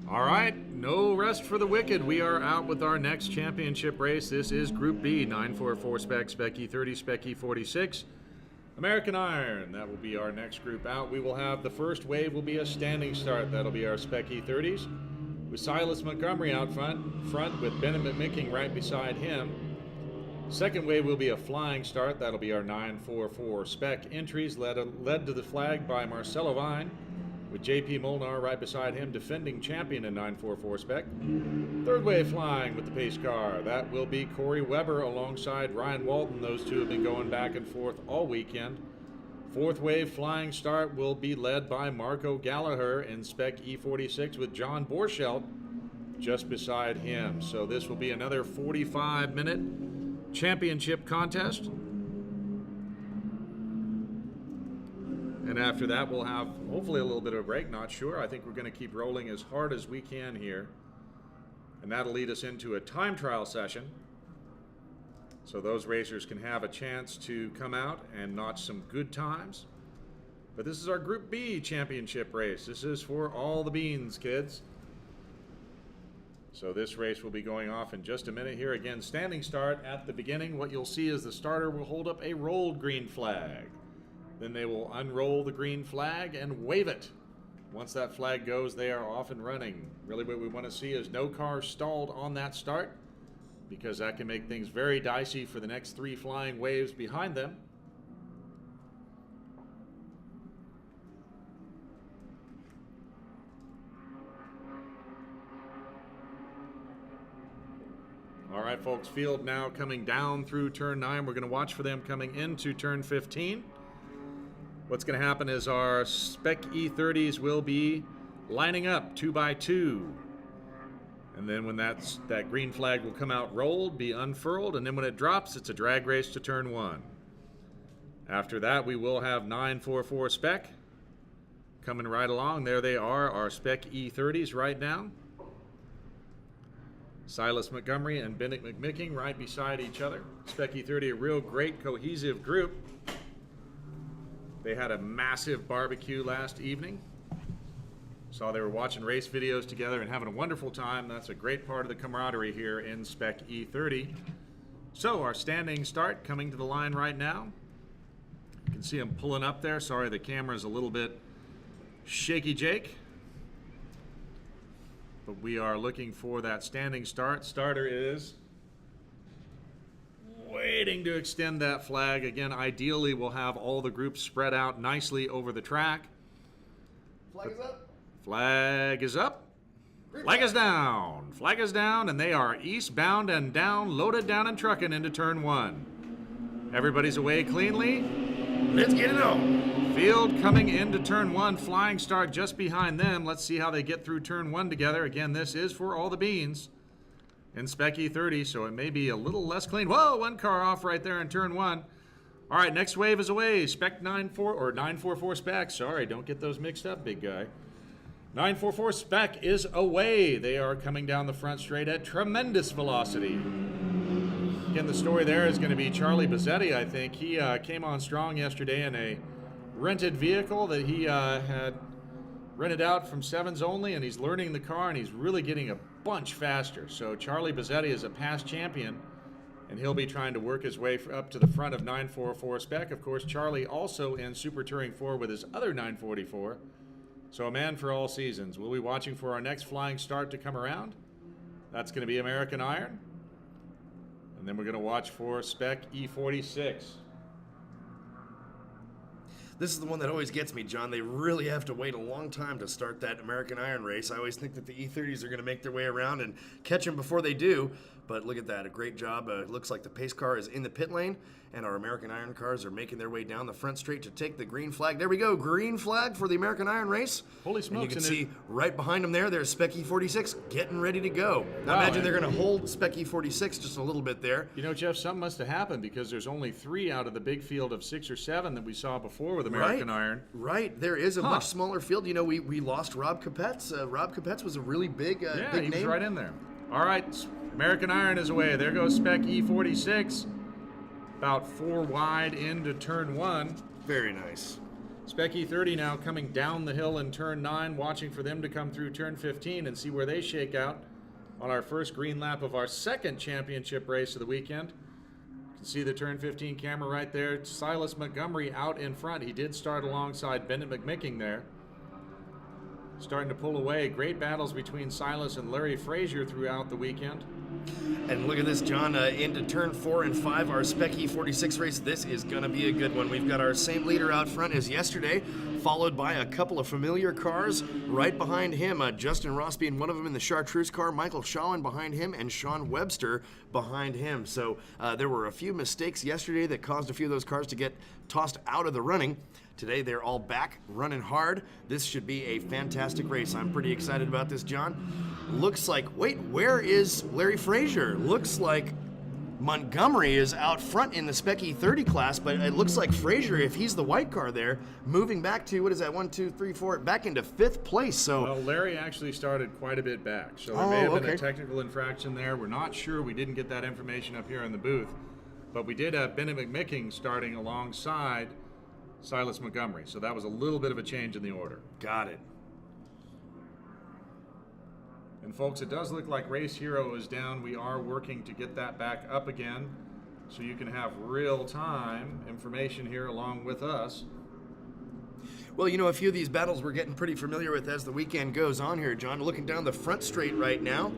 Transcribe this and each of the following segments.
All right, no rest for the wicked. We are out with our next championship race. This is Group B, 944 Spec, Spec E30, Spec E46, American Iron. That will be our next group out. We will have the first wave will be a standing start. That'll be our Spec E30s with Silas Montgomery out front with Ben McMicking right beside him. Second wave will be a flying start. That'll be our 944 Spec entries led to the flag by Marcelo Vine, with J.P. Molnar right beside him, defending champion in 944 Spec. Third wave flying with the pace car. That will be Corey Weber alongside Ryan Walton. Those two have been going back and forth all weekend. Fourth wave flying start will be led by Marco Gallagher in Spec E46 with John Borschelt just beside him. So this will be another 45-minute championship contest. And after that, we'll have hopefully a little bit of a break. Not sure. I think we're going to keep rolling as hard as we can here. And that'll lead us into a time trial session. So those racers can have a chance to come out and notch some good times. But this is our Group B championship race. This is for all the beans, kids. So this race will be going off in just a minute here. Again, standing start at the beginning. What you'll see is the starter will hold up a rolled green flag. Then they will unroll the green flag and wave it. Once that flag goes, they are off and running. Really what we want to see is no car stalled on that start, because that can make things very dicey for the next three flying waves behind them. All right, folks, field now coming down through turn 9. We're going to watch for them coming into turn 15. What's going to happen is our Spec E30s will be lining up 2 by 2. And then when that green flag will come out rolled, be unfurled, and then when it drops, it's a drag race to turn 1. After that, we will have 944 Spec coming right along. There they are, our Spec E30s right now. Silas Montgomery and Bennett McMicking right beside each other. Spec E30, a real great cohesive group. They had a massive barbecue last evening. Saw they were watching race videos together and having a wonderful time. That's a great part of the camaraderie here in Spec E30. So our standing start coming to the line right now. You can see them pulling up there. Sorry, the camera's a little bit shaky, Jake. But we are looking for that standing start. Starter is waiting to extend that flag. Again, ideally we'll have all the groups spread out nicely over the track. Flag is up. Flag is up. Flag is down. Flag is down, and they are eastbound and down, loaded down and trucking into turn 1. Everybody's away cleanly. Let's get it on. Field coming into turn 1, flying start just behind them. Let's see how they get through turn 1 together. Again, this is for all the beans in Spec E30, so it may be a little less clean. Whoa, one car off right there in turn 1. All right, next wave is away. Spec 944 Spec. Sorry, don't get those mixed up, big guy. 944 Spec is away. They are coming down the front straight at tremendous velocity. Again, the story there is going to be Charlie Bazzetti, I think. He came on strong yesterday in a rented vehicle that he had rented out from Sevens only, and he's learning the car, and he's really getting a bunch faster. So Charlie Bazzetti is a past champion, and he'll be trying to work his way up to the front of 944 Spec. Of course, Charlie also in Super Touring 4 with his other 944. So a man for all seasons. We'll be watching for our next flying start to come around. That's going to be American Iron. And then we're going to watch for Spec E46. This is the one that always gets me, John. They really have to wait a long time to start that American Iron race. I always think that the E30s are going to make their way around and catch them before they do. But look at that. A great job. It looks like the pace car is in the pit lane, and our American Iron cars are making their way down the front straight to take the green flag. There we go. Green flag for the American Iron race. Holy smokes. And you can see right behind them there's Spec E46 getting ready to go. Now imagine they're going to hold Spec E46 just a little bit there. You know, Jeff, something must have happened because there's only 3 out of the big field of 6 or 7 that we saw before with American Iron. Right. There is a much smaller field. You know, we lost Rob Capetz. Rob Capetz was a really big big he was name. right in there. All right, American Iron is away. There goes Spec E46. About 4 wide into turn 1. Very nice. Spec E30 now coming down the hill in turn 9, watching for them to come through turn 15 and see where they shake out on our first green lap of our second championship race of the weekend. You can see the turn 15 camera right there. Silas Montgomery out in front. He did start alongside Bennett McMicking there. Starting to pull away. Great battles between Silas and Larry Frazier throughout the weekend. And look at this, John, into turn 4 and 5, our Spec E46 race. This is going to be a good one. We've got our same leader out front as yesterday, followed by a couple of familiar cars right behind him. Justin Ross being one of them in the Chartreuse car, Michael Shawhan behind him, and Sean Webster behind him. So there were a few mistakes yesterday that caused a few of those cars to get tossed out of the running. Today, they're all back, running hard. This should be a fantastic race. I'm pretty excited about this, John. Looks like, wait, where is Larry Frazier? Looks like Montgomery is out front in the Spec E30 class, but it looks like Frazier, if he's the white car there, moving back to, what is that, 1, 2, 3, 4, back into 5th place. So, well, Larry actually started quite a bit back, so there may have been a technical infraction there. We're not sure. We didn't get that information up here in the booth, but we did have Bennett McMicking starting alongside Silas Montgomery, so that was a little bit of a change in the order. Got it. And folks, it does look like Race Hero is down. We are working to get that back up again so you can have real-time information here along with us. Well, you know, a few of these battles we're getting pretty familiar with as the weekend goes on here, John. Looking down the front straight right now,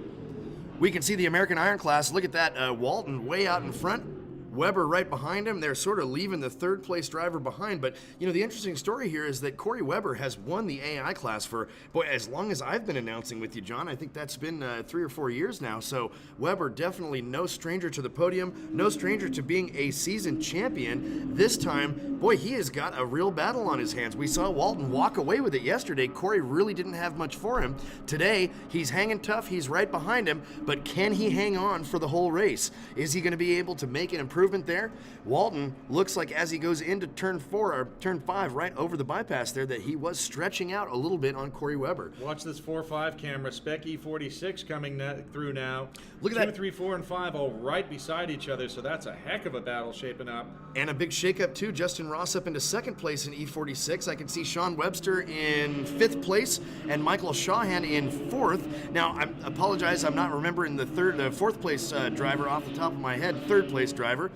we can see the American Iron class. Look at that, Walton way out in front. Weber right behind him. They're sort of leaving the third place driver behind. But, you know, the interesting story here is that Corey Weber has won the AI class for, boy, as long as I've been announcing with you, John. I think that's been 3 or 4 years now. So Weber definitely no stranger to the podium, no stranger to being a season champion. This time, boy, he has got a real battle on his hands. We saw Walton walk away with it yesterday. Corey really didn't have much for him. Today, he's hanging tough. He's right behind him. But can he hang on for the whole race? Is he going to be able to make an improvement there? Walton looks like as he goes into turn 4 or turn 5 right over the bypass there that he was stretching out a little bit on Corey Weber. Watch this 4-5 camera. Spec E46 coming through now. Look at 2, that. 3, 4, and 5 all right beside each other, so that's a heck of a battle shaping up. And a big shakeup too. Justin Ross up into 2nd place in E46. I can see Sean Webster in 5th place and Michael Shawhan in 4th. Now, I apologize, I'm not remembering the 4th place driver off the top of my head, 3rd place driver.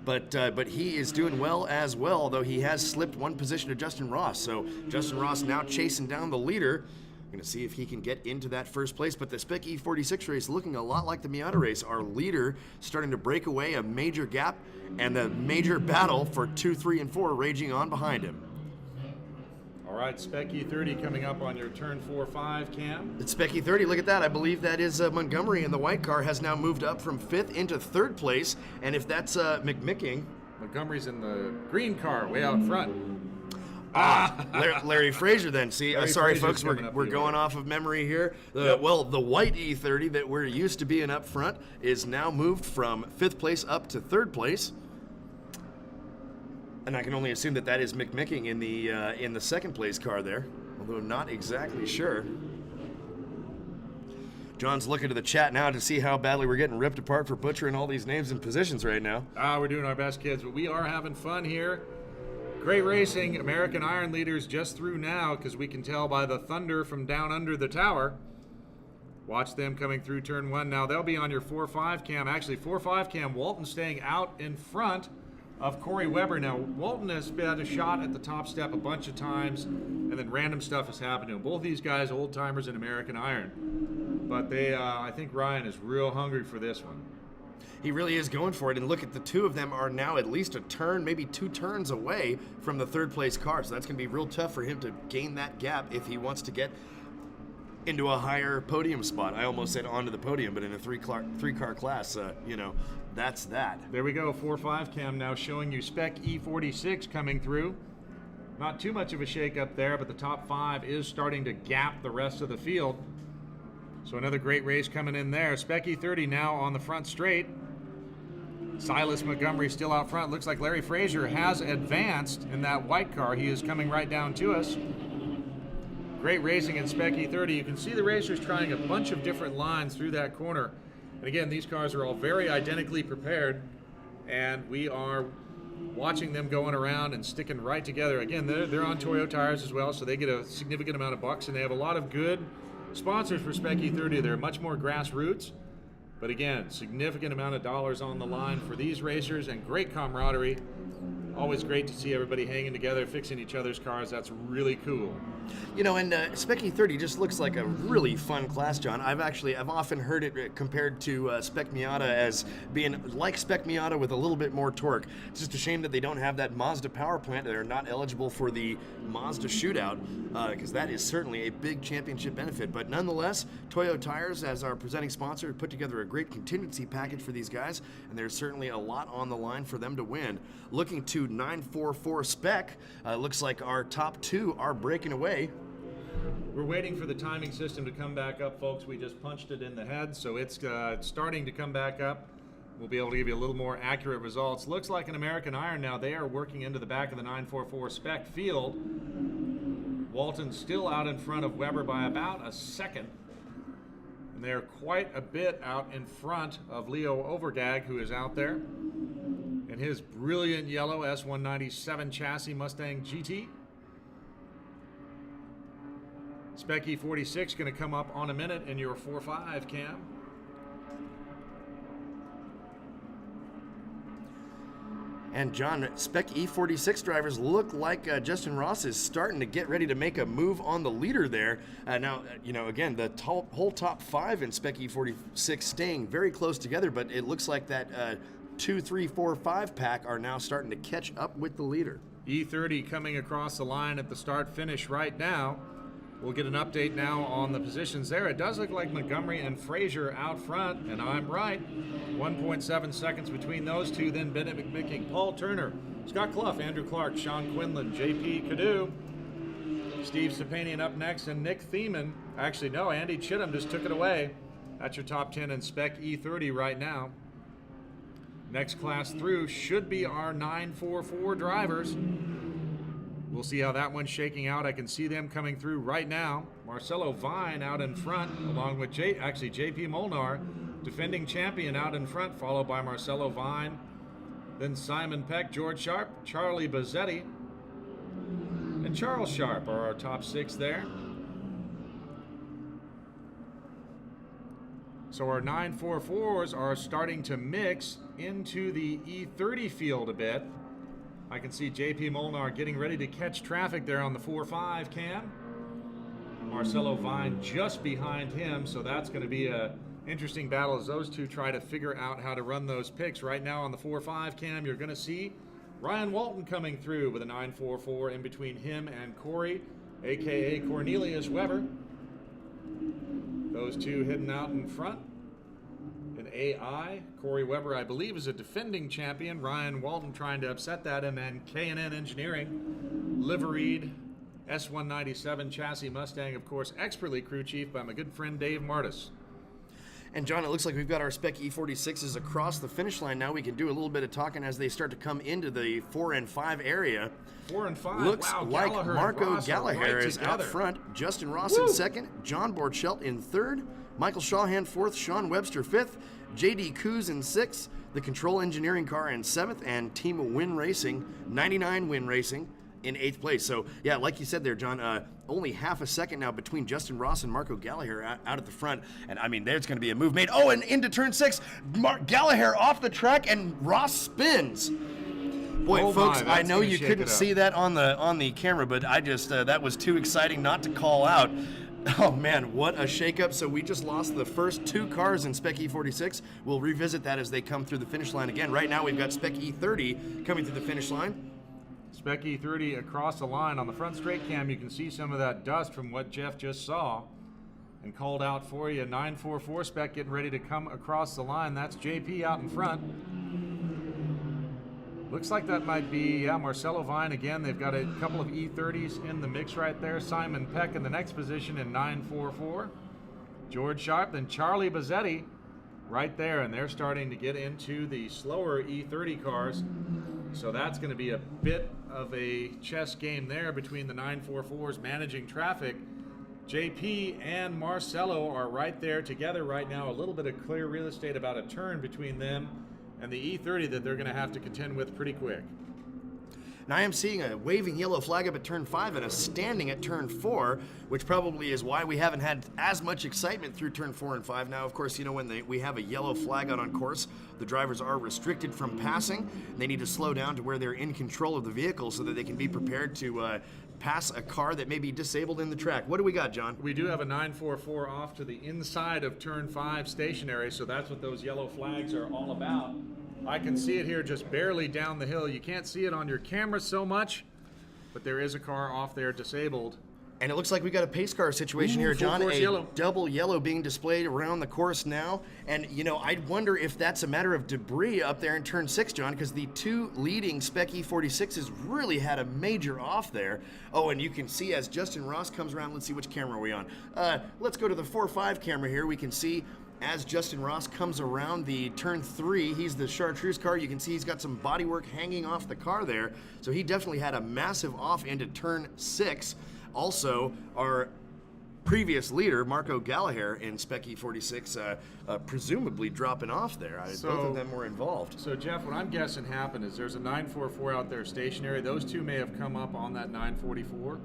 But he is doing well as well, although he has slipped one position to Justin Ross. So Justin Ross now chasing down the leader. Going to see if he can get into that 1st place. But the Spec E46 race looking a lot like the Miata race. Our leader starting to break away a major gap, and the major battle for 2, 3, and 4 raging on behind him. All right, Spec E30 coming up on your turn 4-5 cam. It's Spec E30, look at that. I believe that is Montgomery in the white car has now moved up from 5th into 3rd place. And if that's McMicking. Montgomery's in the green car way out front. Larry Frazier then. See, sorry Frazier's folks, we're going off of memory here. Well, the white E30 that we're used to being up front is now moved from 5th place up to 3rd place. And I can only assume that that is McMicking in the 2nd place car there, although not exactly sure. John's looking to the chat now to see how badly we're getting ripped apart for butchering all these names and positions right now. We're doing our best, kids, but we are having fun here. Great racing. American Iron leaders just through now, because we can tell by the thunder from down under the tower. Watch them coming through turn 1. Now they'll be on your 4-5 cam. Actually, 4-5 cam, Walton staying out in front of Corey Weber. Now, Walton has had a shot at the top step a bunch of times, and then random stuff has happened to him. Both these guys, old timers in American Iron. But they, I think Ryan is real hungry for this one. He really is going for it, and look at the two of them are now at least a turn, maybe 2 turns away from the 3rd place car, so that's going to be real tough for him to gain that gap if he wants to get into a higher podium spot. I almost said onto the podium, but in a three-car class, you know, that's that. There we go, 4-5 cam now showing you Spec E46 coming through. Not too much of a shake-up there, but the top 5 is starting to gap the rest of the field. So another great race coming in there. Spec E30 now on the front straight. Silas Montgomery still out front. Looks like Larry Frazier has advanced in that white car. He is coming right down to us. Great racing in Spec E30. You can see the racers trying a bunch of different lines through that corner. And again, these cars are all very identically prepared, and we are watching them going around and sticking right together. Again, they're on Toyo tires as well, so they get a significant amount of bucks, and they have a lot of good sponsors for Spec E30. They're much more grassroots, but again, significant amount of dollars on the line for these racers and great camaraderie. Always great to see everybody hanging together, fixing each other's cars. That's really cool. You know, and Spec E30 just looks like a really fun class, John. I've often heard it compared to Spec Miata as being like Spec Miata with a little bit more torque. It's just a shame that they don't have that Mazda power plant. They're not eligible for the Mazda shootout, because that is certainly a big championship benefit. But nonetheless, Toyo Tires, as our presenting sponsor, put together a great contingency package for these guys, and there's certainly a lot on the line for them to win. Looking to 944 Spec, looks like our top two are breaking away. We're waiting for the timing system to come back up, folks. We just punched it in the head, so it's starting to come back up. We'll be able to give you a little more accurate results. Looks like an American Iron now. They are working into the back of the 944 Spec field. Walton still out in front of Weber by about a second. And they're quite a bit out in front of Leo Overgag, who is out there in his brilliant yellow S197 chassis Mustang GT. Spec E46 going to come up on a minute in your 4.5 cam. And John, Spec E46 drivers look like Justin Ross is starting to get ready to make a move on the leader there. Now, you know, again, the whole top five in Spec E46 staying very close together, but it looks like that 2, 3, 4, 5 pack are now starting to catch up with the leader. E30 coming across the line at the start-finish right now. We'll get an update now on the positions there. It does look like Montgomery and Frazier out front, and I'm right. 1.7 seconds between those two, then Bennett McMicking, Paul Turner, Scott Clough, Andrew Clark, Sean Quinlan, JP Cadu, Steve Sapanian up next, and Nick Thiemann. Actually, no, Andy Chittum just took it away. That's your top 10 in Spec E30 right now. Next class through should be our 944 drivers. We'll see how that one's shaking out. I can see them coming through right now. Marcelo Vine out in front, along with JP Molnar, defending champion, out in front, followed by Marcelo Vine. Then Simon Peck, George Sharp, Charlie Bazzetti, and Charles Sharp are our top 6 there. So our 944s are starting to mix into the E30 field a bit. I can see JP Molnar getting ready to catch traffic there on the 4.5 cam. Marcelo Vine just behind him, so that's going to be a interesting battle as those two try to figure out how to run those picks. Right now on the 4.5 cam, you're going to see Ryan Walton coming through with a 944 in between him and Corey, aka Cornelius Weber. Those two heading out in front. In AI, Corey Weber, I believe, is a defending champion. Ryan Walton trying to upset that. And then K&N Engineering, liveried S197 chassis Mustang, of course, expertly crew chief by my good friend Dave Martis. And John, it looks like we've got our Spec E46s across the finish line now. We can do a little bit of talking as they start to come into the 4 and 5 area. 4 and 5. Looks wow, like Gallagher Marco Gallagher is out together. front. Justin Ross in second. John Borchelt in third. Michael Shawhan fourth. Sean Webster fifth. JD Coos in sixth. The Control Engineering car in seventh. And Team Win Racing, 99 Win Racing, in 8th place. So, yeah, like you said there, John, only half a second now between Justin Ross and Marco Gallagher out at the front. And, I mean, there's going to be a move made. Oh, and into turn 6, Gallagher off the track, and Ross spins. Boy, Oh folks, my, I know that's you gonna shake couldn't it up. see that on the camera, but I just, that was too exciting not to call out. Oh, man, what a shakeup. So we just lost the first 2 cars in Spec E46. We'll revisit that as they come through the finish line again. Right now, we've got Spec E30 coming through the finish line. Spec E30 across the line. On the front straight cam, you can see some of that dust from what Jeff just saw and called out for you. 944 Spec getting ready to come across the line. That's JP out in front. Looks like that might be, yeah, Marcelo Vine again. They've got a couple of E30s in the mix right there. Simon Peck in the next position in 944. George Sharp, then Charlie Bazzetti right there, and they're starting to get into the slower E30 cars. So that's going to be a bit of a chess game there between the 944s managing traffic. JP and Marcelo are right there together right now. A little bit of clear real estate, about a turn between them and the E30 that they're going to have to contend with pretty quick. Now I am seeing a waving yellow flag up at turn 5 and a standing at turn 4, which probably is why we haven't had as much excitement through turn 4 and 5. Now, of course, you know, when we have a yellow flag out on course, the drivers are restricted from passing. They need to slow down to where they're in control of the vehicle so that they can be prepared to pass a car that may be disabled in the track. What do we got, John? We do have a 944 off to the inside of turn 5 stationary, so that's what those yellow flags are all about. I can see it here just barely down the hill. You can't see it on your camera so much, but there is a car off there disabled. And it looks like we got a pace car situation here, John. Full course yellow. Double yellow being displayed around the course now. And, you know, I wonder if that's a matter of debris up there in turn 6, John, because the two leading Spec E46s really had a major off there. Oh, and you can see as Justin Ross comes around, let's see which camera are we on. Let's go to the 4-5 camera here. We can see as Justin Ross comes around the turn 3, he's the chartreuse car. You can see he's got some bodywork hanging off the car there. So he definitely had a massive off into turn 6. Also, our previous leader, Marco Gallagher in Spec E46, presumably dropping off there. Both of them were involved. So, Jeff, what I'm guessing happened is there's a 944 out there stationary. Those two may have come up on that 944,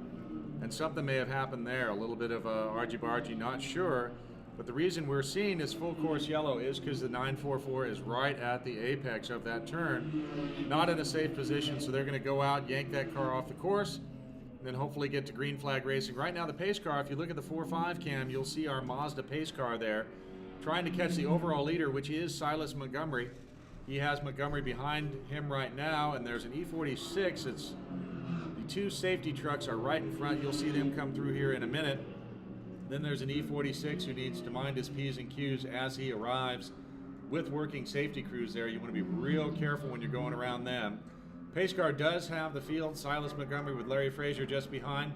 and something may have happened there. A little bit of a argy-bargy, not sure. But the reason we're seeing this full course yellow is because the 944 is right at the apex of that turn, not in a safe position, so they're going to go out, yank that car off the course, and then hopefully get to green flag racing. Right now, the pace car, if you look at the 4.5 cam, you'll see our Mazda pace car there, trying to catch the overall leader, which is Silas Montgomery. He has Montgomery behind him right now, and there's an E46. The two safety trucks are right in front. You'll see them come through here in a minute. Then there's an E46 who needs to mind his P's and Q's as he arrives with working safety crews there. You want to be real careful when you're going around them. Pace car does have the field. Silas Montgomery with Larry Frazier just behind.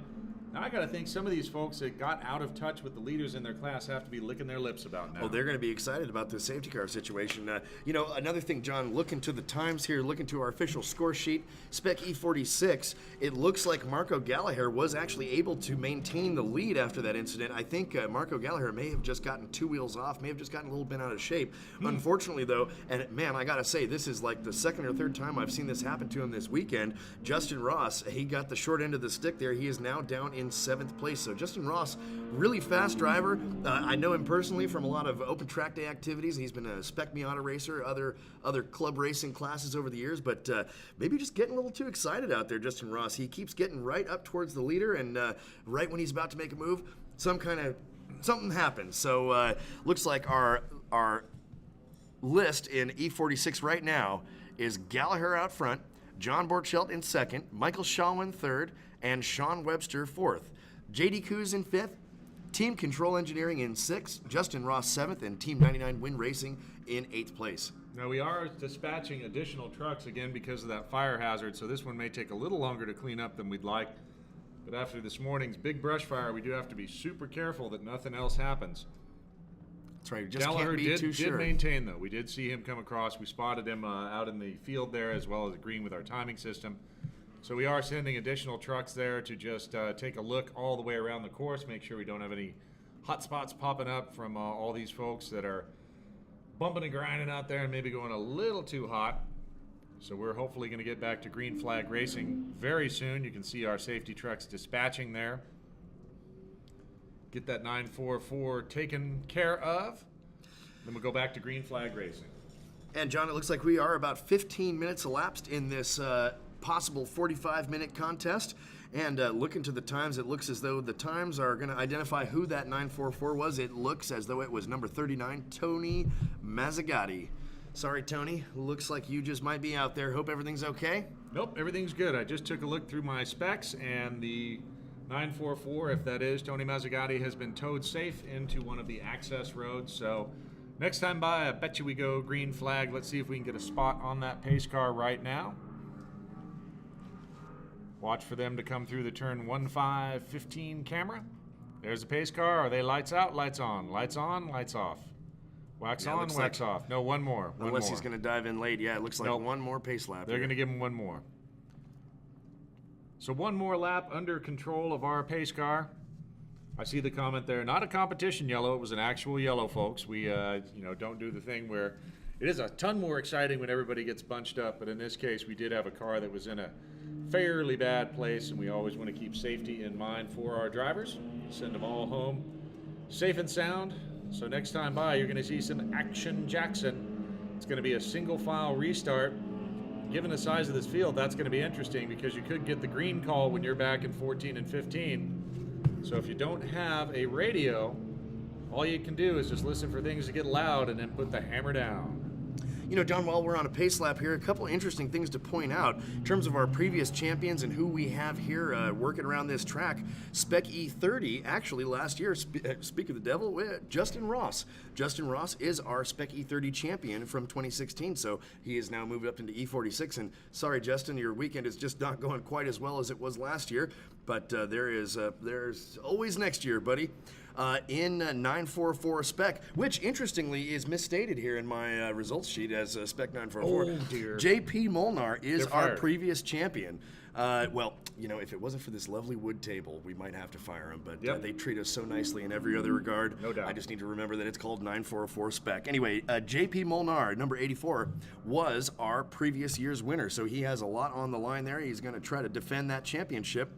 Now I got to think some of these folks that got out of touch with the leaders in their class have to be licking their lips about now. Oh, they're going to be excited about this safety car situation. You know, another thing, John, looking to the times here, looking to our official score sheet, Spec E46, it looks like Marco Gallagher was actually able to maintain the lead after that incident. I think Marco Gallagher may have just gotten two wheels off, may have just gotten a little bit out of shape. Unfortunately, though, and man, I got to say, this is like the second or third time I've seen this happen to him this weekend. Justin Ross, he got the short end of the stick there. He is now down in 7th place. So Justin Ross, really fast driver. I know him personally from a lot of open track day activities. He's been a Spec Miata racer, other club racing classes over the years, but maybe just getting a little too excited out there, Justin Ross. He keeps getting right up towards the leader, and right when he's about to make a move, something happens. So looks like our list in E46 right now is Gallagher out front, John Borchelt in 2nd, Michael Shawin 3rd, and Sean Webster 4th. JD Coos in 5th, Team Control Engineering in 6th, Justin Ross 7th, and Team 99 Win Racing in 8th place. Now we are dispatching additional trucks again because of that fire hazard, so this one may take a little longer to clean up than we'd like. But after this morning's big brush fire, we do have to be super careful that nothing else happens. That's right, just Gallagher can't be too sure. did maintain, though. We did see him come across. We spotted him out in the field there, as well as agreeing with our timing system. So we are sending additional trucks there to just take a look all the way around the course, make sure we don't have any hot spots popping up from all these folks that are bumping and grinding out there and maybe going a little too hot. So we're hopefully going to get back to green flag racing very soon. You can see our safety trucks dispatching there. Get that 944 taken care of. Then we'll go back to green flag racing. And John, it looks like we are about 15 minutes elapsed in this possible 45-minute contest. And looking to the times, it looks as though the times are going to identify who that 944 was. It looks as though it was number 39, Tony Mazzagatti. Sorry, Tony. Looks like you just might be out there. Hope everything's okay. Nope, everything's good. I just took a look through my specs, and the 944, if that is Tony Mazzagatti, has been towed safe into one of the access roads. So next time by, I bet you we go green flag. Let's see if we can get a spot on that pace car right now. Watch for them to come through the turn 1-5-15 camera. There's the pace car. Are they lights out, lights on? Lights on, lights off. Wax on, wax off. No, one more. Unless he's going to dive in late. Yeah, it looks like one more pace lap. They're going to give him one more. So one more lap under control of our pace car. I see the comment there. Not a competition yellow. It was an actual yellow, folks. We, don't do the thing where it is a ton more exciting when everybody gets bunched up. But in this case, we did have a car that was in a fairly bad place, and we always want to keep safety in mind for our drivers. Send them all home safe and sound. So next time by, you're going to see some action Jackson. It's going to be a single file restart. Given the size of this field, that's going to be interesting because you could get the green call when you're back in 14 and 15. So if you don't have a radio, all you can do is just listen for things to get loud and then put the hammer down. You know, John, while we're on a pace lap here, a couple of interesting things to point out in terms of our previous champions and who we have here working around this track. Spec E30, actually last year, speak of the devil, Justin Ross. Justin Ross is our Spec E30 champion from 2016, so he is now moved up into E46. And sorry, Justin, your weekend is just not going quite as well as it was last year, but there's always next year, buddy. In 944 Spec, which interestingly is misstated here in my results sheet as Spec 944. Oh dear. JP Molnar is our previous champion. Well, you know, if it wasn't for this lovely wood table, we might have to fire him, but they treat us so nicely in every other regard. No doubt. I just need to remember that it's called 944 Spec. Anyway, JP Molnar, number 84, was our previous year's winner, so he has a lot on the line there. He's going to try to defend that championship.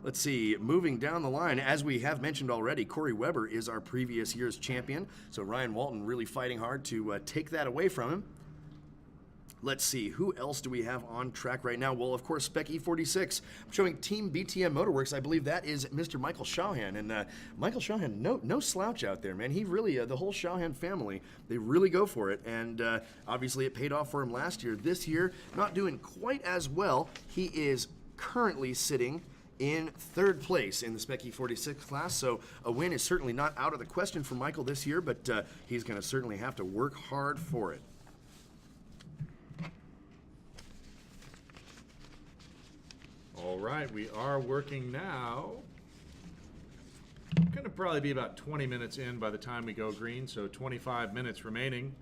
Let's see, moving down the line, as we have mentioned already, Corey Weber is our previous year's champion, so Ryan Walton really fighting hard to take that away from him. Let's see, who else do we have on track right now? Well, of course, Spec E46. I'm showing Team BTM Motorworks. I believe that is Mr. Michael Shawhan. And Michael Shawhan, no slouch out there, man. He really, the whole Shawhan family, they really go for it. And obviously it paid off for him last year. This year, not doing quite as well. He is currently sitting in third place in the Spec E46 class, so a win is certainly not out of the question for Michael this year, but he's going to certainly have to work hard for it. All right, we are working now. Going to probably be about 20 minutes in by the time we go green, so 25 minutes remaining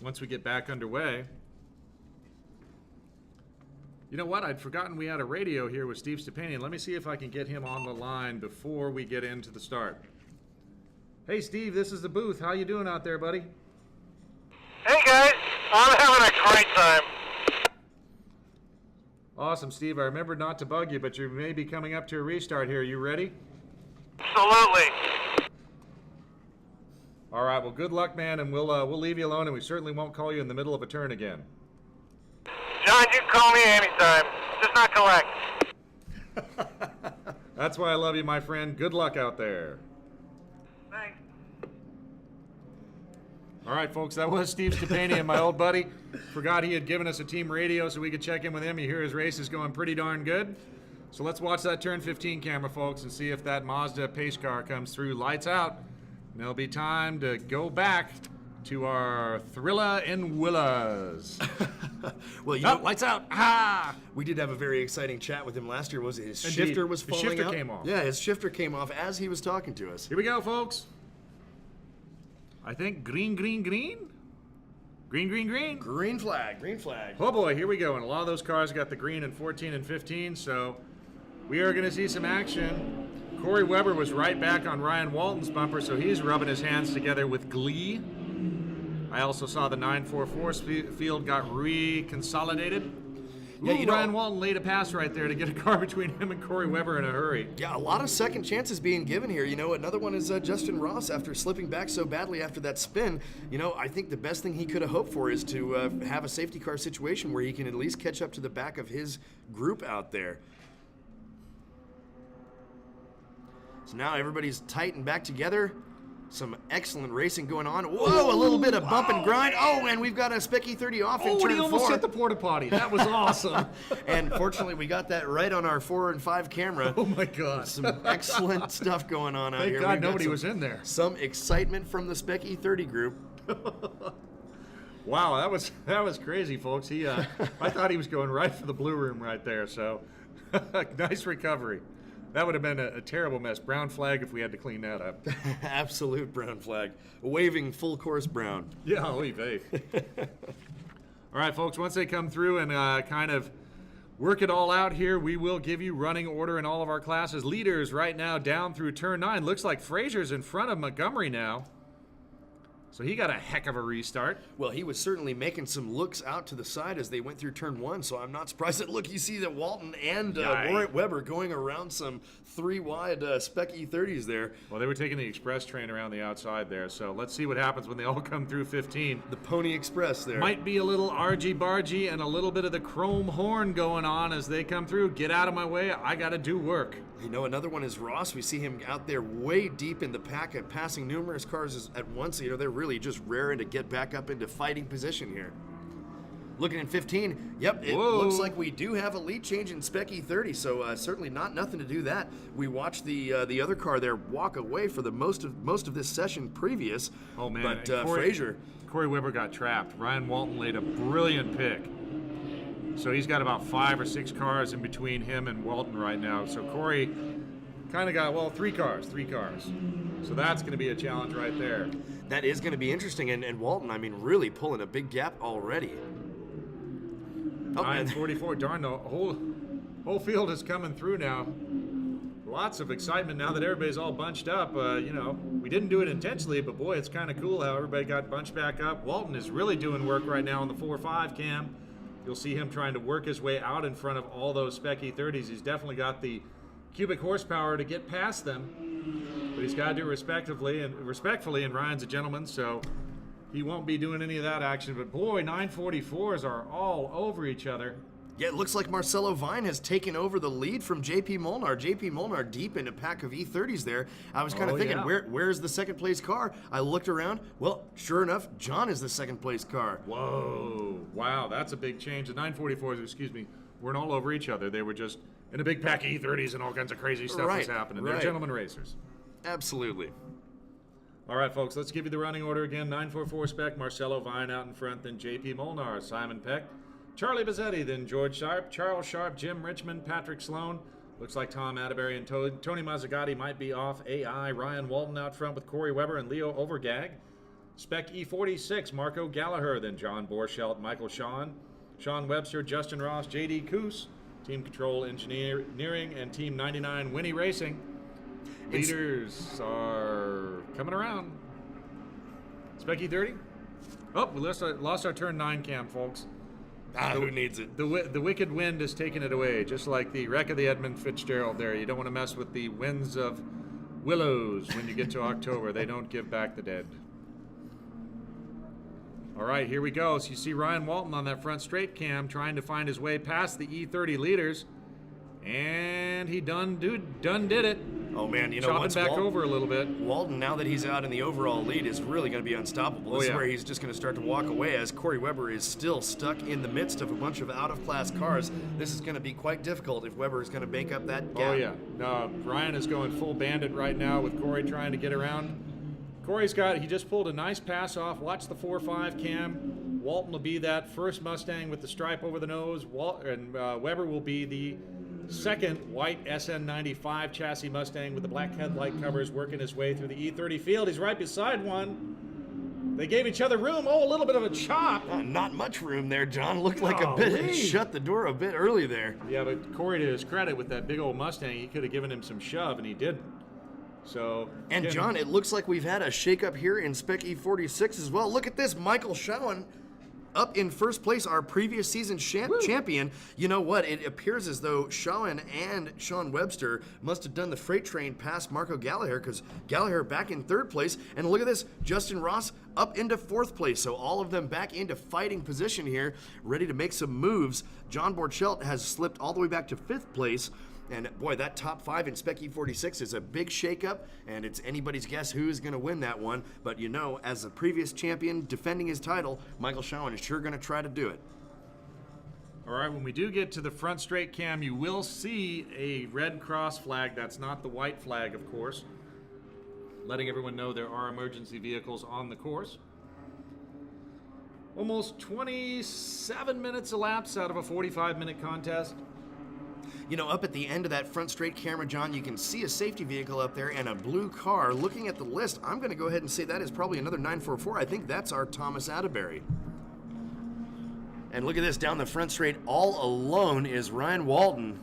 once we get back underway. You know what? I'd forgotten we had a radio here with Steve Stepanian. Let me see if I can get him on the line before we get into the start. Hey, Steve, this is the booth. How you doing out there, buddy? Hey, guys. I'm having a great time. Awesome, Steve. I remembered not to bug you, but you may be coming up to a restart here. You ready? Absolutely. All right. Well, good luck, man, and we'll leave you alone, and we certainly won't call you in the middle of a turn again. John, you can call me anytime. Just not collect. That's why I love you, my friend. Good luck out there. Thanks. All right, folks, that was Steve Stepanian, my old buddy. Forgot he had given us a team radio so we could check in with him. You hear his race is going pretty darn good. So let's watch that turn 15 camera, folks, and see if that Mazda pace car comes through. Lights out. And there'll be time to go back to our Thrilla and Willas. Well, you know, lights out. Ah! We did have a very exciting chat with him last year. Was it his shifter was falling out? His shifter came off. Yeah, his shifter came off as he was talking to us. Here we go, folks. I think green, green, green. Green, green, green. Green flag, green flag. Oh boy, here we go. And a lot of those cars got the green in 14 and 15, so we are going to see some action. Corey Weber was right back on Ryan Walton's bumper, so he's rubbing his hands together with glee. I also saw the 944 field got reconsolidated. Yeah, you know, Ryan Walton laid a pass right there to get a car between him and Corey Weber in a hurry. Yeah, a lot of second chances being given here. You know, another one is Justin Ross after slipping back so badly after that spin. You know, I think the best thing he could have hoped for is to have a safety car situation where he can at least catch up to the back of his group out there. So now everybody's tight and back together. Some excellent racing going on. Whoa, a little bit of bump and grind. Oh, and we've got a Spec E30 off in turn 4. He almost hit the porta potty. That was awesome. And fortunately, we got that right on our 4 and 5 camera. Oh my God. Some excellent stuff going on out here. Thank God nobody was in there. Some excitement from the Spec E30 group. Wow, that was crazy, folks. I thought he was going right for the blue room right there. So nice recovery. That would have been a terrible mess. Brown flag if we had to clean that up. Absolute brown flag. Waving full course brown. Yeah, I'll leave. All right, folks, once they come through and kind of work it all out here. We will give you running order in all of our classes. Leaders right now down through turn 9. Looks like Frazier's in front of Montgomery now. So he got a heck of a restart. Well, he was certainly making some looks out to the side as they went through turn 1, so I'm not surprised that, look, you see that Walton and Warwick Weber going around some 3-wide Spec E30s there. Well, they were taking the express train around the outside there, so let's see what happens when they all come through 15. The Pony Express there. Might be a little argy-bargy and a little bit of the chrome horn going on as they come through. Get out of my way, I gotta do work. You know, another one is Ross. We see him out there way deep in the pack and passing numerous cars at once. You know, they're really just raring to get back up into fighting position here. Looking at 15, yep, it looks like we do have a lead change in Spec E30, so certainly nothing to do that. We watched the other car there walk away for the most of this session previous. Oh man, but Frazier. Corey Weber got trapped. Ryan Walton laid a brilliant pick. So he's got about 5 or 6 cars in between him and Walton right now. So Corey kind of got, well, 3 cars. So that's going to be a challenge right there. That is going to be interesting. And Walton, I mean, really pulling a big gap already. 944, darn, the whole field is coming through now. Lots of excitement now that everybody's all bunched up. You know, we didn't do it intentionally, but boy, it's kind of cool how everybody got bunched back up. Walton is really doing work right now on the 4-5 cam. You'll see him trying to work his way out in front of all those Spec E30s. He's definitely got the cubic horsepower to get past them, but he's got to do it respectfully, and Ryan's a gentleman, so he won't be doing any of that action. But boy, 944s are all over each other. Yeah, it looks like Marcelo Vine has taken over the lead from JP Molnar. JP Molnar deep in a pack of E30s there. I was kind of thinking, where's the second place car? I looked around. Well, sure enough, John is the second place car. Whoa. Wow, that's a big change. The 944s, weren't all over each other. They were just in a big pack of E30s and all kinds of crazy stuff was happening. They're gentlemen racers. Absolutely. All right, folks, let's give you the running order again. 944 Spec, Marcelo Vine out in front, then JP Molnar, Simon Peck, Charlie Bazzetti, then George Sharp, Charles Sharp, Jim Richmond, Patrick Sloan. Looks like Tom Atterbury and Tony Mazzagatti might be off. AI, Ryan Walton out front with Corey Weber and Leo Overgag. Spec E46, Marco Gallagher, then John Borschelt, Michael Sean Webster, Justin Ross, JD Coos, Team Control Engineering, and Team 99 Winnie Racing. Leaders are coming around. Spec E30. Oh, we lost our turn 9 cam, folks. Who needs it? The wicked wind is taking it away, just like the wreck of the Edmund Fitzgerald there. You don't want to mess with the winds of willows when you get to October. They don't give back the dead. All right, here we go. So you see Ryan Walton on that front straight cam trying to find his way past the E30 leaders. And he done did it. Oh man, you know, chopping back over a little bit. Walton, now that he's out in the overall lead, is really going to be unstoppable. This is where he's just going to start to walk away, as Corey Weber is still stuck in the midst of a bunch of out-of-class cars. This is going to be quite difficult if Weber is going to make up that gap. Oh yeah, no, Ryan is going full bandit right now with Corey trying to get around. He just pulled a nice pass off. Watch the 4-5 cam. Walton will be that first Mustang with the stripe over the nose, and Weber will be the second white SN95 chassis Mustang with the black headlight covers, working his way through the E30 field. He's right beside one. They gave each other room. Oh, a little bit of a chop. Not much room there, John. Looked like a bit. He shut the door a bit early there. Yeah, but Corey, to his credit, with that big old Mustang, he could have given him some shove, and he didn't. So, and John, it looks like we've had a shakeup here in Spec E46 as well. Look at this, Michael Schoen up in first place, our previous season champion. You know what? It appears as though Schoen and Sean Webster must have done the freight train past Marco Gallagher, because Gallagher back in third place. And look at this, Justin Ross up into fourth place. So all of them back into fighting position here, ready to make some moves. John Borchelt has slipped all the way back to fifth place. And boy, that top 5 in Spec E46 is a big shakeup, and it's anybody's guess who is going to win that one. But you know, as the previous champion defending his title, Michael Schoen is sure going to try to do it. All right, when we do get to the front straight cam, you will see a red cross flag. That's not the white flag, of course. Letting everyone know there are emergency vehicles on the course. Almost 27 minutes elapsed out of a 45-minute contest. You know, up at the end of that front straight camera, John, you can see a safety vehicle up there and a blue car. Looking at the list, I'm going to go ahead and say that is probably another 944. I think that's our Thomas Atterbury. And look at this, down the front straight, all alone is Ryan Walton,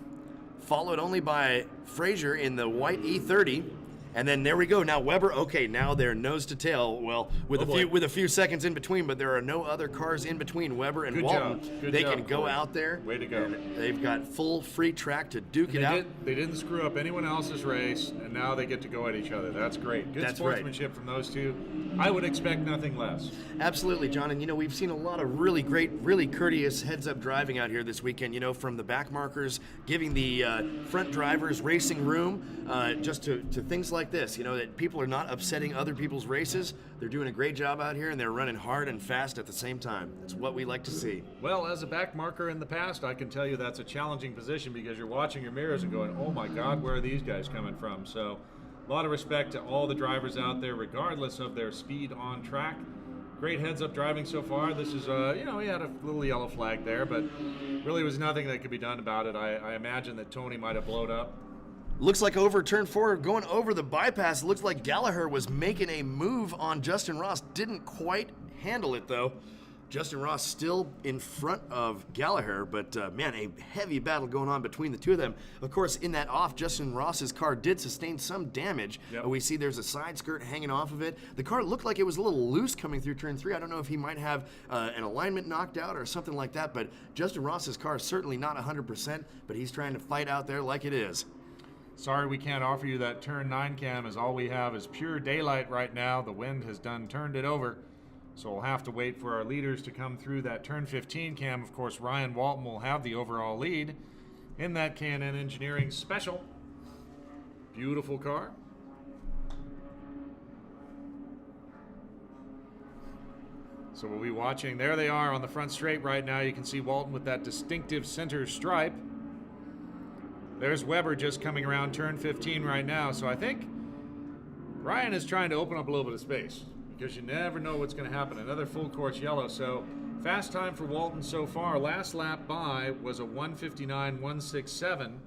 followed only by Frazier in the white E30. And then there we go. Now Weber, okay, now they're nose to tail. Well, with a few seconds in between, but there are no other cars in between Weber and Walton. They can go out there. Way to go. They've got full free track to duke it out. They didn't screw up anyone else's race, and now they get to go at each other. That's great. Good sportsmanship from those two. I would expect nothing less. Absolutely, John. And, we've seen a lot of really great, really courteous heads-up driving out here this weekend, from the back markers, giving the front drivers racing room, just to things like this, that people are not upsetting other people's races. They're doing a great job out here, and they're running hard and fast at the same time. That's what we like to see. Well, as a back marker in the past, I can tell you that's a challenging position because you're watching your mirrors and going, oh my God, where are these guys coming from? So a lot of respect to all the drivers out there, regardless of their speed on track. Great heads-up driving so far. This is, we had a little yellow flag there, but really was nothing that could be done about it. I imagine that Tony might have blowed up. Looks like over turn 4, going over the bypass. Looks like Gallagher was making a move on Justin Ross. Didn't quite handle it, though. Justin Ross still in front of Gallagher, but man, a heavy battle going on between the two of them. Of course, in that off, Justin Ross's car did sustain some damage. Yep. We see there's a side skirt hanging off of it. The car looked like it was a little loose coming through turn 3. I don't know if he might have an alignment knocked out or something like that, but Justin Ross's car is certainly not 100%, but he's trying to fight out there like it is. Sorry we can't offer you that turn 9 cam, as all we have is pure daylight right now. The wind has turned it over. So we'll have to wait for our leaders to come through that turn 15 cam. Of course, Ryan Walton will have the overall lead in that K&N Engineering Special. Beautiful car. So we'll be watching. There they are on the front straight right now. You can see Walton with that distinctive center stripe. There's Weber just coming around turn 15 right now. So I think Ryan is trying to open up a little bit of space, because you never know what's going to happen. Another full course yellow. So fast time for Walton so far. Last lap by was a 1:59.167,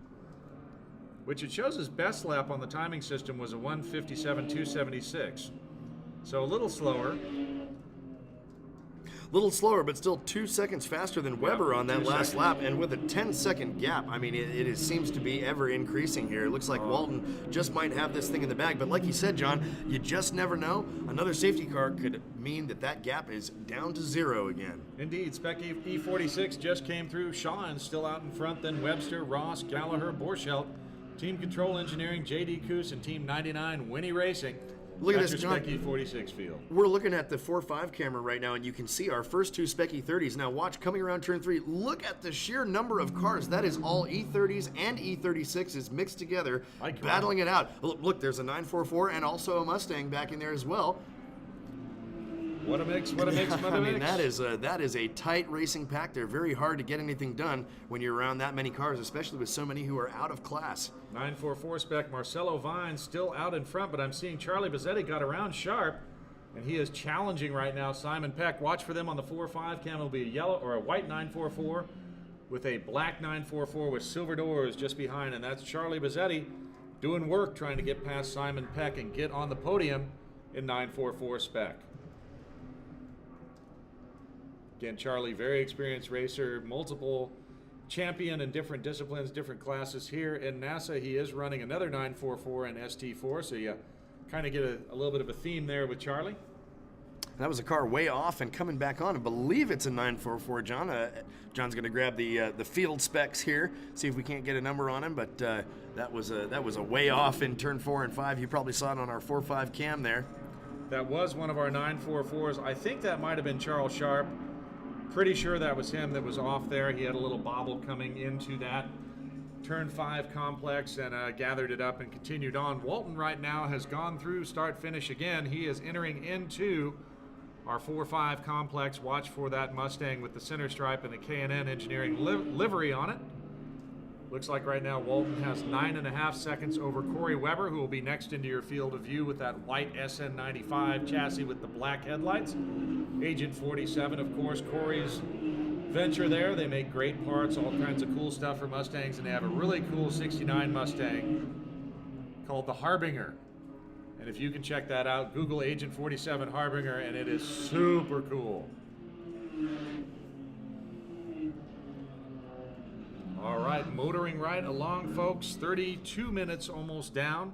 which it shows his best lap on the timing system was a 1:57.276. So a little slower. Little slower, but still 2 seconds faster than Weber on that last lap, and with a 10-second gap. I mean, it seems to be ever increasing here. It looks like Walton just might have this thing in the bag, but like you said, John, you just never know. Another safety car could mean that gap is down to 0 again. Indeed, Spec E46 just came through. Shawn still out in front, then Webster, Ross, Gallagher, Borschelt, Team Control Engineering, JD Coos, and Team 99, Winnie Racing. Look at That's this, your John. Spec E46 field. We're looking at the 4.5 camera right now, and you can see our first 2 Spec E30s. Now watch, coming around turn 3, look at the sheer number of cars. That is all E30s and E36s mixed together, battling it out. Look, there's a 944 and also a Mustang back in there as well. What a mix, what a mix, what a mix. That is a tight racing pack. They're very hard to get anything done when you're around that many cars, especially with so many who are out of class. 944 Spec, Marcelo Vine still out in front, but I'm seeing Charlie Bazzetti got around sharp, and he is challenging right now Simon Peck. Watch for them on the 4.5 cam. It'll be a yellow or a white 944 with a black 944 with silver doors just behind, and that's Charlie Bazzetti doing work trying to get past Simon Peck and get on the podium in 944 Spec. Again, Charlie, very experienced racer, multiple champion in different disciplines, different classes here in NASA. He is running another 944 and ST4, so you kind of get a little bit of a theme there with Charlie. That was a car way off and coming back on. I believe it's a 944, John. John's going to grab the field specs here, see if we can't get a number on him, but that was a way off in turn 4 and 5. You probably saw it on our 4.5 cam there. That was one of our 944s. I think that might have been Charles Sharp. Pretty sure that was him that was off there. He had a little bobble coming into that turn 5 complex and gathered it up and continued on. Walton right now has gone through start finish again. He is entering into our 4.5 complex. Watch for that Mustang with the center stripe and the K&N Engineering livery on it. Looks like right now Walton has 9.5 seconds over Corey Weber, who will be next into your field of view with that white SN95 chassis with the black headlights. Agent 47, of course, Corey's venture there. They make great parts, all kinds of cool stuff for Mustangs, and they have a really cool 69 Mustang called the Harbinger. And if you can check that out, Google Agent 47 Harbinger, and it is super cool. motoring right along, folks. 32 minutes almost down.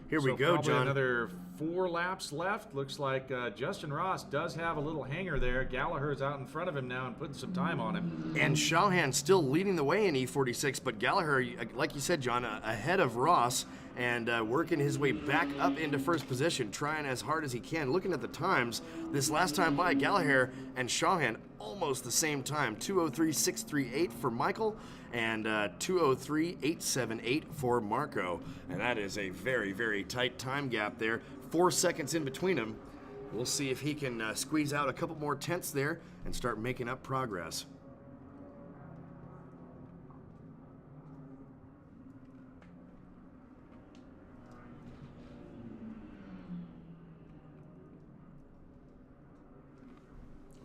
Here we So go, probably John. Another 4 laps left. Looks like Justin Ross does have a little hanger there. Gallagher's out in front of him now and putting some time on him. And Shawhan still leading the way in E46, but Gallagher, like you said, John, ahead of Ross and working his way back up into first position, trying as hard as he can. Looking at the times, this last time by, Gallagher and Shawhan almost the same time. 2:03.638 for Michael and 2:03.878 for Marco. And that is a very, very tight time gap there. 4 seconds in between them. We'll see if he can squeeze out a couple more tenths there and start making up progress.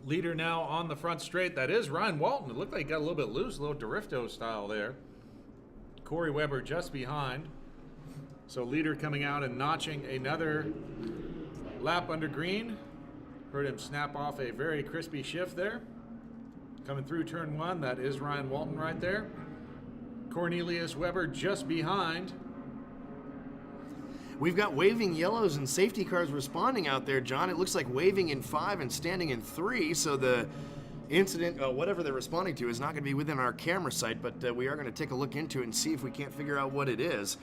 Leader now on the front straight. That is Ryan Walton. It looked like he got a little bit loose, a little Drifto style there. Corey Weber just behind. So leader coming out and notching another lap under green. Heard him snap off a very crispy shift there. Coming through turn 1, that is Ryan Walton right there. Cornelius Weber just behind. We've got waving yellows and safety cars responding out there, John. It looks like waving in 5 and standing in 3, so the incident, whatever they're responding to, is not going to be within our camera sight, but we are going to take a look into it and see if we can't figure out what it is.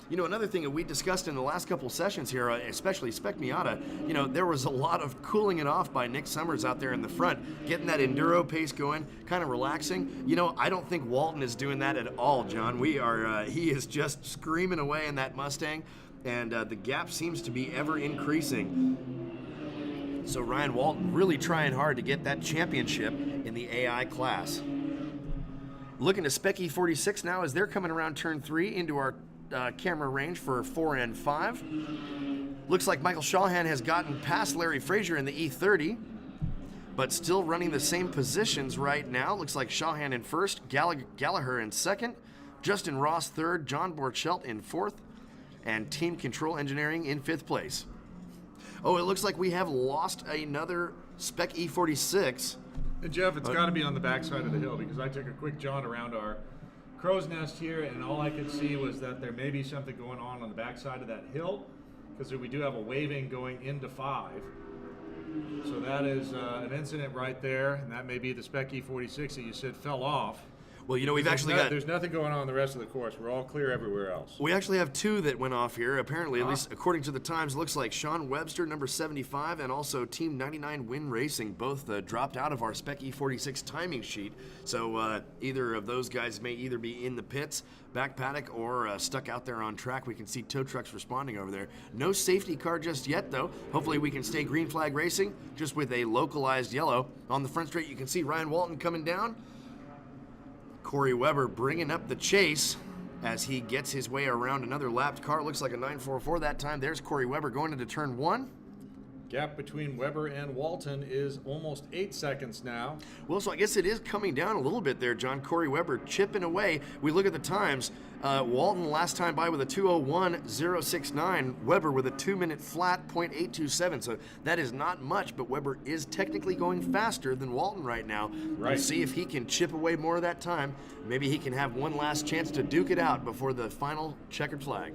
You know, another thing that we discussed in the last couple sessions here, especially Spec Miata, you know, there was a lot of cooling it off by Nick Summers out there in the front, getting that enduro pace going, kind of relaxing. You know, I don't think Walton is doing that at all, John. He is just screaming away in that Mustang, and the gap seems to be ever increasing. So Ryan Walton really trying hard to get that championship in the AI class. Looking to Spec E46 now as they're coming around turn 3 into our camera range for 4 and 5. Looks like Michael Shawhan has gotten past Larry Frazier in the E30, but still running the same positions right now. Looks like Shawhan in first, Gallagher in second, Justin Ross third, John Borchelt in fourth, and Team Control Engineering in 5th place. Oh, it looks like we have lost another Spec E46. And Jeff, it's got to be on the backside of the hill, because I took a quick jaunt around our crow's nest here, and all I could see was that there may be something going on the backside of that hill, because we do have a waving going into 5. So that is an incident right there, and that may be the Spec E46 that you said fell off. Well, you know, there's nothing going on the rest of the course. We're all clear everywhere else. We actually have 2 that went off here. Apparently, at least according to the times, looks like Sean Webster, number 75, and also Team 99 Win Racing, both dropped out of our Spec E46 timing sheet. So either of those guys may either be in the pits, back paddock, or stuck out there on track. We can see tow trucks responding over there. No safety car just yet, though. Hopefully we can stay green flag racing, just with a localized yellow. On the front straight, you can see Ryan Walton coming down. Corey Weber bringing up the chase as he gets his way around another lapped car. Looks like a 944 that time. There's Corey Weber going into turn 1. Gap between Weber and Walton is almost 8 seconds now. Well, so I guess it is coming down a little bit there, John. Corey Weber chipping away. We look at the times. Walton last time by with a 2:01.069. Weber with a 2-minute flat .827. So that is not much, but Weber is technically going faster than Walton right now. Right. We'll see if he can chip away more of that time. Maybe he can have one last chance to duke it out before the final checkered flag.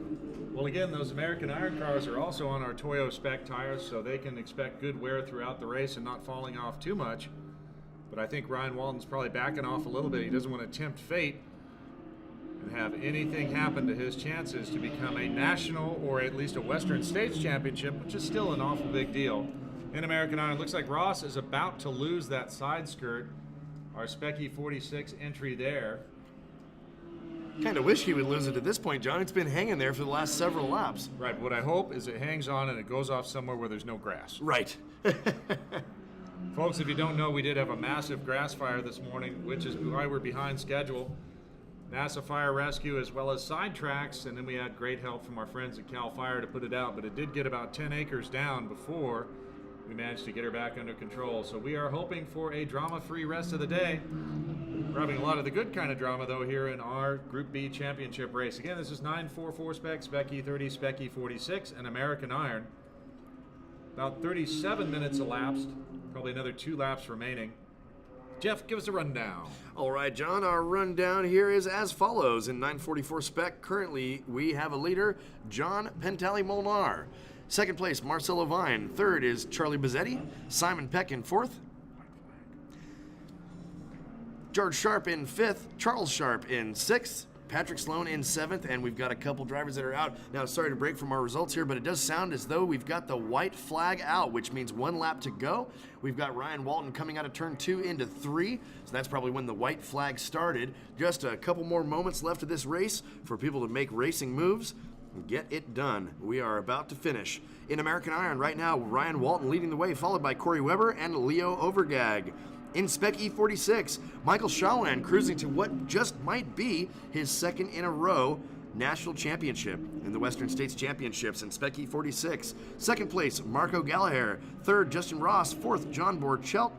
Well, again, those American Iron cars are also on our Toyo Spec tires, so they can expect good wear throughout the race and not falling off too much. But I think Ryan Walton's probably backing off a little bit. He doesn't want to tempt fate and have anything happen to his chances to become a national or at least a Western States championship, which is still an awful big deal. In American Iron, looks like Ross is about to lose that side skirt. Our Spec E46 entry there. Kind of wish he would lose it at this point, John. It's been hanging there for the last several laps. Right, what I hope is it hangs on and it goes off somewhere where there's no grass. Right. Folks, if you don't know, we did have a massive grass fire this morning, which is why we're behind schedule. NASA Fire Rescue as well as Sidetracks, and then we had great help from our friends at CAL FIRE to put it out, but it did get about 10 acres down before we managed to get her back under control. So we are hoping for a drama-free rest of the day. We're having a lot of the good kind of drama, though, here in our Group B championship race. Again, this is 944 Spec, Spec E30, Spec E46, and American Iron. About 37 minutes elapsed, probably another 2 laps remaining. Jeff, give us a rundown. All right, John, our rundown here is as follows. In 944 Spec, currently we have a leader, John Pentali-Molnar. Second place, Marcelo Vine. Third is Charlie Bizzetti. Simon Peck in fourth. George Sharp in fifth. Charles Sharp in sixth. Patrick Sloan in seventh, and we've got a couple drivers that are out. Now, sorry to break from our results here, but it does sound as though we've got the white flag out, which means 1 lap to go. We've got Ryan Walton coming out of turn 2 into 3, so that's probably when the white flag started. Just a couple more moments left of this race for people to make racing moves and get it done. We are about to finish. In American Iron right now, Ryan Walton leading the way, followed by Corey Weber and Leo Overgag. In Spec E46, Michael Shawan cruising to what just might be his second in a row national championship in the Western States Championships in Spec E46. Second place, Marco Gallagher. Third, Justin Ross. Fourth, John Borchelt.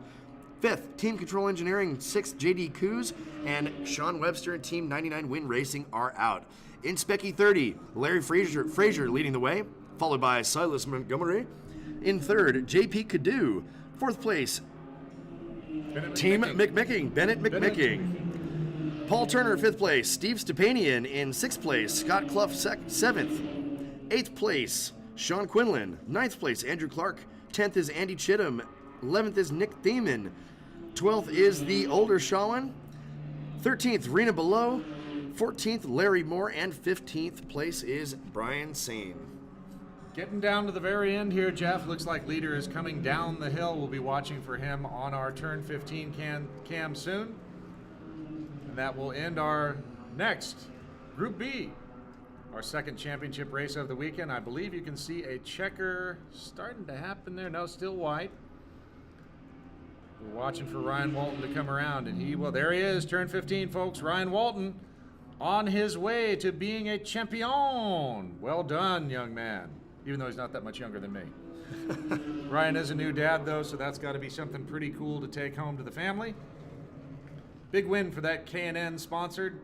Fifth, Team Control Engineering. Sixth, JD Coos. And Sean Webster and Team 99 Win Racing are out. In Spec E30, Larry Frazier leading the way, followed by Silas Montgomery. In third, JP Cadu. Fourth place, Team McMicking, Bennett McMicking. Paul Turner, 5th place. Steve Stepanian in 6th place. Scott Clough, 7th. 8th place, Sean Quinlan. 9th place, Andrew Clark. 10th is Andy Chittum. 11th is Nick Thiemann. 12th is the older Shawan. 13th, Rena Below. 14th, Larry Moore. And 15th place is Brian Sane. Getting down to the very end here, Jeff. Looks like leader is coming down the hill. We'll be watching for him on our turn 15 cam soon. And that will end our next Group B, our second championship race of the weekend. I believe you can see a checker starting to happen there. No, still white. We're watching for Ryan Walton to come around, and there he is, turn 15, folks. Ryan Walton on his way to being a champion. Well done, young man. Even though he's not that much younger than me. Ryan is a new dad, though, so that's got to be something pretty cool to take home to the family. Big win for that K&N sponsored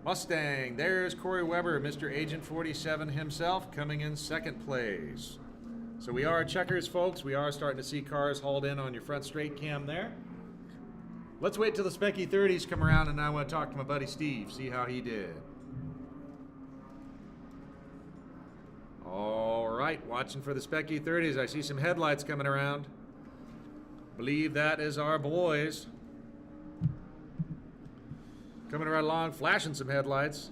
Mustang. There's Corey Weber, Mr. Agent 47 himself, coming in second place. So we are checkers, folks. We are starting to see cars hauled in on your front straight cam there. Let's wait till the Spec E30s come around, and I want to talk to my buddy Steve, see how he did. All right, watching for the Spec E30s. I see some headlights coming around. Believe that is our boys. Coming right along, flashing some headlights.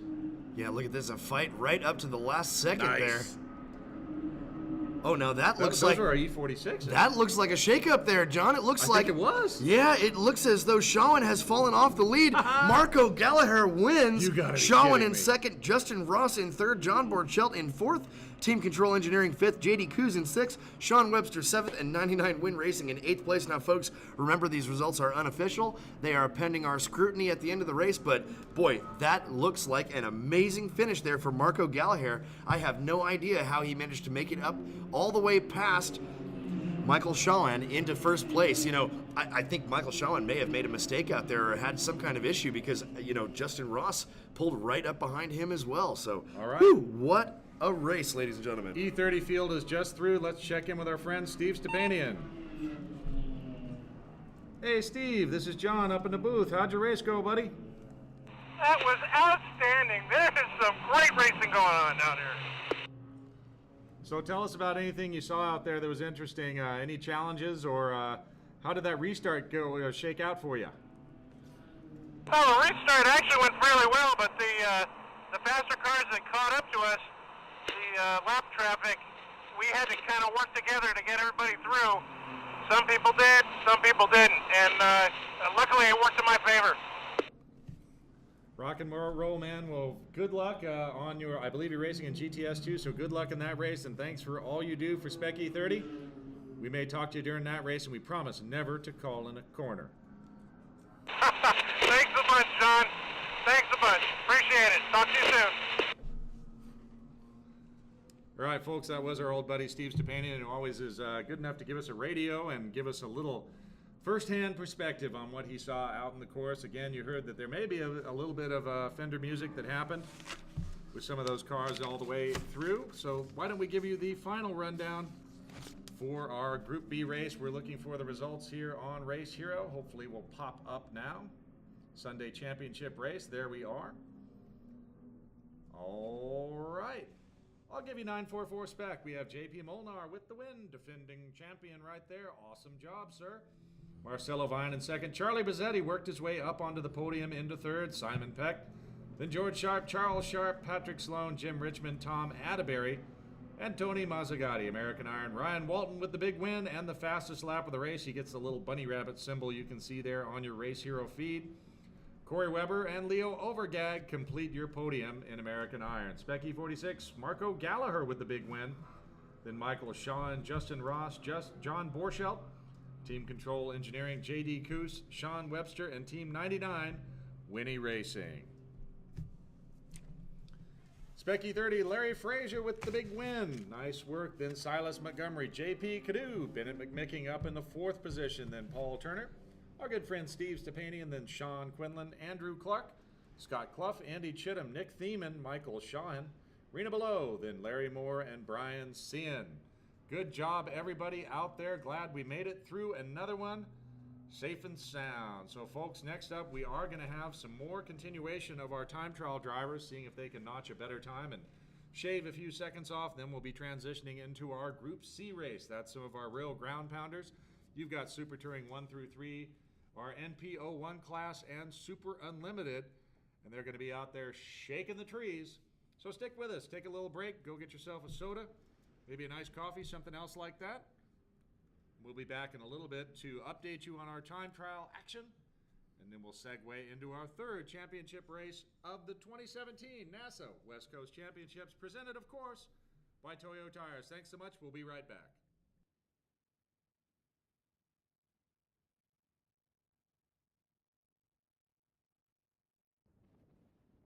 Yeah, look at this, a fight right up to the last second Nice. there. Oh, now that looks Those like are our E46s. that looks like a shakeup there, John. It looks like it was. Yeah, it looks as though Shawan has fallen off the lead. Marco Gallagher wins. You gotta be Shawan kidding in me. second, Justin Ross in third, John Borchelt in fourth, Team Control Engineering fifth, JD Coos in sixth, Sean Webster seventh, and 99 Win Racing in eighth place. Now, folks, remember these results are unofficial. They are pending our scrutiny at the end of the race, but boy, that looks like an amazing finish there for Marco Gallagher. I have no idea how he managed to make it up all the way past Michael Shawan into first place. You know, I think Michael Shawan may have made a mistake out there or had some kind of issue because, you know, Justin Ross pulled right up behind him as well. So, All right. whew, what a race, ladies and gentlemen. E30 field is just through. Let's check in with our friend Steve Stepanian. Hey Steve, this is John up in the booth. How'd your race go, buddy? That was outstanding. There is some great racing going on down here. So tell us about anything you saw out there that was interesting. Any challenges, or how did that restart go shake out for you? Well, the restart actually went fairly well, but the faster cars that caught up to us, the lap traffic, we had to kind of work together to get everybody through. Some people did, some people didn't, and luckily it worked in my favor. Rock and roll, man. Well, good luck on your, I believe you're racing in GTS too, so good luck in that race, and thanks for all you do for Spec E30. We may talk to you during that race, and we promise never to call in a corner. Thanks a bunch, John. Thanks a bunch. Appreciate it. Talk to you soon. All right, folks, that was our old buddy Steve Stepanian, who always is good enough to give us a radio and give us a little first-hand perspective on what he saw out in the course. Again, you heard that there may be a little bit of fender music that happened with some of those cars all the way through. So why don't we give you the final rundown For our Group B race, we're looking for the results here on Race Hero. Hopefully will pop up now. Sunday Championship race, there we are. All right. I'll give you 944 Spec. We have JP Molnar with the win, defending champion right there. Awesome job, sir. Marcelo Vine in second. Charlie Bazzetti worked his way up onto the podium into third. Simon Peck. Then George Sharp, Charles Sharp, Patrick Sloan, Jim Richmond, Tom Atterbury, and Tony Mazzagatti. American Iron. Ryan Walton with the big win and the fastest lap of the race. He gets the little bunny rabbit symbol you can see there on your Race Hero feed. Corey Weber and Leo Overgag complete your podium in American Iron. Spec E46, Marco Gallagher with the big win. Then Michael Shaw and Justin Ross, John Borschelt. Team Control Engineering, J.D. Coos, Sean Webster, and Team 99, Winnie Racing. Spec E30, Larry Frazier with the big win. Nice work. Then Silas Montgomery, J.P. Cadu, Bennett McMicking up in the 4th position. Then Paul Turner, our good friend Steve Stepanian, then Sean Quinlan, Andrew Clark, Scott Clough, Andy Chittum, Nick Thiemann, Michael Shahan, Rena Below, then Larry Moore and Brian Sean. Good job, everybody out there. Glad we made it through another one safe and sound. So, folks, next up, we are going to have some more continuation of our time trial drivers, seeing if they can notch a better time and shave a few seconds off. Then we'll be transitioning into our Group C race. That's some of our real ground pounders. You've got Super Touring 1 through 3, our NP01 class, and Super Unlimited, and they're going to be out there shaking the trees. So stick with us. Take a little break. Go get yourself a soda. Maybe a nice coffee, something else like that. We'll be back in a little bit to update you on our time trial action, and then we'll segue into our 3rd championship race of the 2017 NASA West Coast Championships, presented, of course, by Toyo Tires. Thanks so much. We'll be right back.